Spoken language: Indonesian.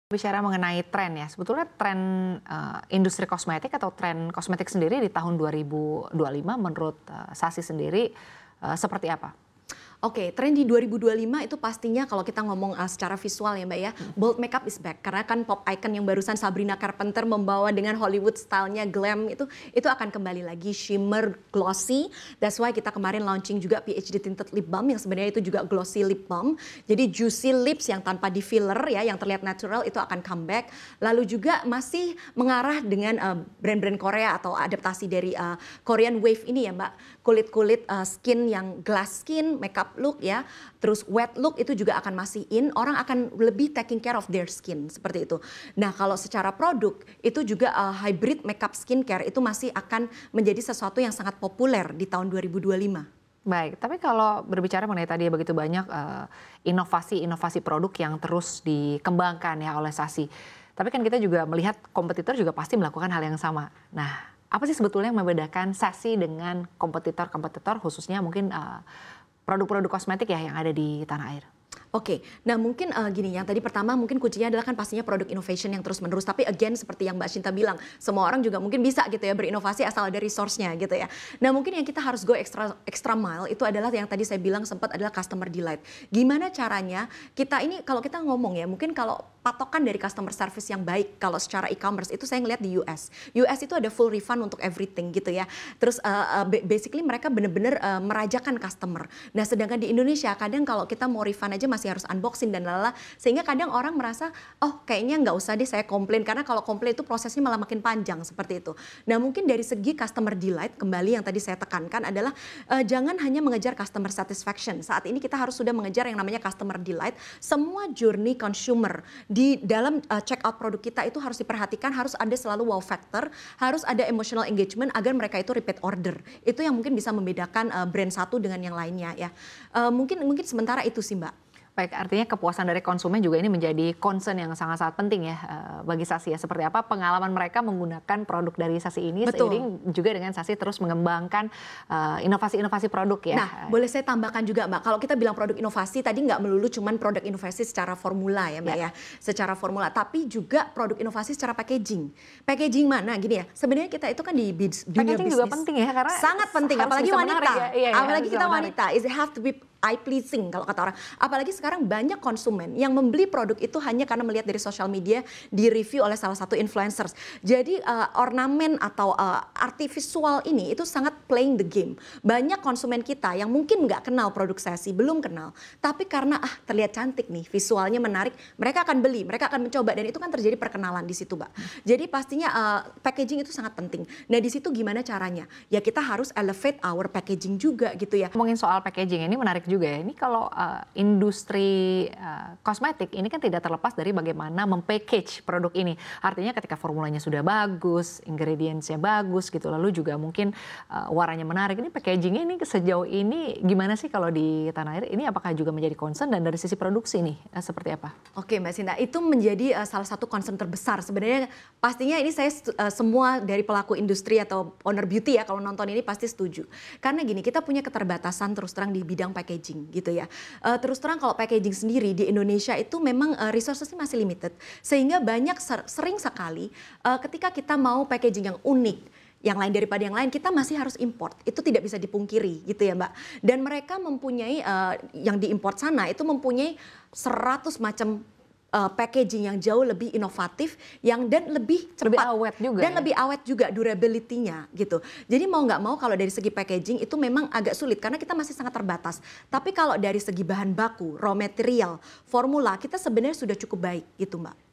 Bicara mengenai tren ya, sebetulnya tren industri kosmetik atau tren kosmetik sendiri di tahun 2025 menurut Sasi sendiri seperti apa? Oke, tren di 2025 itu pastinya kalau kita ngomong secara visual ya Mbak ya, bold makeup is back. Karena kan pop icon yang barusan Sabrina Carpenter membawa dengan Hollywood stylenya glam itu akan kembali lagi shimmer, glossy. That's why kita kemarin launching juga PhD Tinted Lip Balm yang sebenarnya itu juga glossy lip balm. Jadi juicy lips yang tanpa di filler ya, yang terlihat natural itu akan comeback. Lalu juga masih mengarah dengan brand-brand Korea atau adaptasi dari Korean Wave ini ya Mbak. Kulit-kulit skin yang glass skin, makeup look ya, terus wet look itu juga akan masih in, orang akan lebih taking care of their skin seperti itu. Nah kalau secara produk itu juga hybrid makeup skincare itu masih akan menjadi sesuatu yang sangat populer di tahun 2025. Baik, tapi kalau berbicara mengenai tadi begitu banyak inovasi-inovasi produk yang terus dikembangkan ya oleh Sasi. Tapi kan kita juga melihat kompetitor juga pasti melakukan hal yang sama. Nah, apa sih sebetulnya yang membedakan Sasi dengan kompetitor-kompetitor khususnya mungkin produk-produk kosmetik ya yang ada di tanah air? Oke, nah mungkin gini, yang tadi pertama mungkin kuncinya adalah kan pastinya produk innovation yang terus menerus. Tapi again seperti yang Mbak Shinta bilang, semua orang juga mungkin bisa gitu ya berinovasi asal ada resource-nya gitu ya. Nah mungkin yang kita harus go extra mile itu adalah yang tadi saya bilang sempat adalah customer delight. Gimana caranya kita ini kalau kita ngomong ya, mungkin kalau patokan dari customer service yang baik kalau secara e-commerce itu saya ngelihat di US. US itu ada full refund untuk everything gitu ya. Terus basically mereka benar-benar merajakan customer. Nah sedangkan di Indonesia kadang kalau kita mau refund aja masih harus unboxing dan lala, sehingga kadang orang merasa oh kayaknya nggak usah deh saya komplain, karena kalau komplain itu prosesnya malah makin panjang seperti itu. Nah mungkin dari segi customer delight kembali yang tadi saya tekankan adalah jangan hanya mengejar customer satisfaction. Saat ini kita harus sudah mengejar yang namanya customer delight. Semua journey consumer di dalam check out produk kita itu harus diperhatikan, harus ada selalu wow factor, harus ada emotional engagement agar mereka itu repeat order. Itu yang mungkin bisa membedakan brand satu dengan yang lainnya ya. Mungkin sementara itu sih Mbak. Baik, artinya kepuasan dari konsumen juga ini menjadi concern yang sangat-sangat penting ya bagi Sasi ya. Seperti apa pengalaman mereka menggunakan produk dari Sasi ini, seiring juga dengan Sasi terus mengembangkan inovasi-inovasi produk ya. Nah, boleh saya tambahkan juga Mbak, kalau kita bilang produk inovasi tadi nggak melulu cuman produk inovasi secara formula ya Mbak ya, secara formula, tapi juga produk inovasi secara packaging. Packaging mana? Gini ya, sebenarnya kita itu kan di dunia packaging bisnis juga penting ya, karena sangat penting, apalagi wanita. Apalagi kita wanita, it have to be eye pleasing kalau kata orang. Apalagi sekarang banyak konsumen yang membeli produk itu hanya karena melihat dari sosial media, di review oleh salah satu influencers. Jadi ornamen atau artifisual ini itu sangat playing the game. Banyak konsumen kita yang mungkin nggak kenal produk Sasi, belum kenal, tapi karena terlihat cantik nih, visualnya menarik, mereka akan beli, mereka akan mencoba, dan itu kan terjadi perkenalan di situ, Mbak. Jadi pastinya packaging itu sangat penting. Nah di situ gimana caranya? Ya kita harus elevate our packaging juga gitu ya. Ngomongin soal packaging ini menarik juga ya. Ini kalau industri kosmetik ini kan tidak terlepas dari bagaimana mempackage produk ini. Artinya ketika formulanya sudah bagus, ingredientsnya bagus gitu, lalu juga mungkin warnanya menarik. Ini packagingnya ini sejauh ini gimana sih kalau di tanah air? Ini apakah juga menjadi concern, dan dari sisi produksi nih seperti apa? Oke Mbak Sinta, itu menjadi salah satu concern terbesar. Sebenarnya pastinya ini saya semua dari pelaku industri atau owner beauty ya kalau nonton ini pasti setuju. Karena gini, kita punya keterbatasan terus terang di bidang packaging gitu ya. Terus terang kalau packaging sendiri di Indonesia itu memang resourcesnya masih limited. Sehingga banyak sering sekali ketika kita mau packaging yang unik, yang lain daripada yang lain, kita masih harus import. Itu tidak bisa dipungkiri gitu ya Mbak. Dan mereka mempunyai yang diimport sana itu mempunyai 100 macam packaging yang jauh lebih inovatif dan lebih cepat, lebih awet juga dan lebih awet juga durability-nya gitu. Jadi mau nggak mau kalau dari segi packaging itu memang agak sulit karena kita masih sangat terbatas. Tapi kalau dari segi bahan baku, raw material, formula, kita sebenarnya sudah cukup baik gitu Mbak.